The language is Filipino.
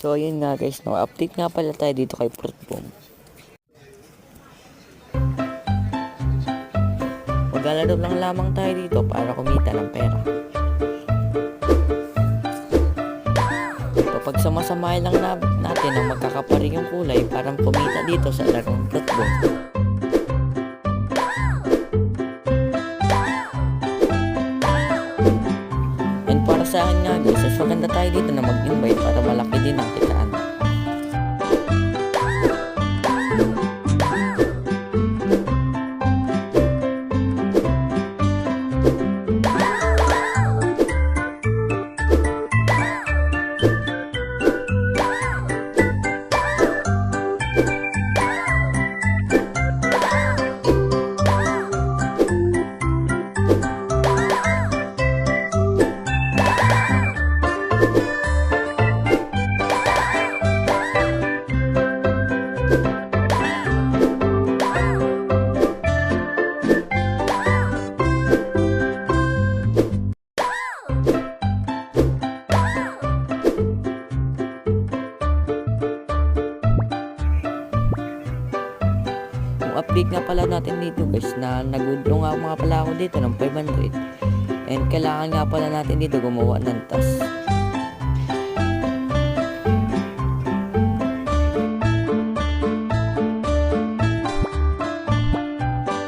So ayun nga guys, no, update nga pala tayo dito kay Fruit Boom. Maglalaro lang lamang tayo dito para kumita ng pera. So pag samasamahin lang natin ang magkakaparing yung kulay para kumita dito sa larong Fruit Boom. And para sa akin nga guys, mas maganda tayo dito na mag-invite para malaki din ang kitaan. Update nga pala natin dito guys na nag-withdraw nga mga pala ako dito ng 500 and kailangan nga pala natin dito gumawa ng task.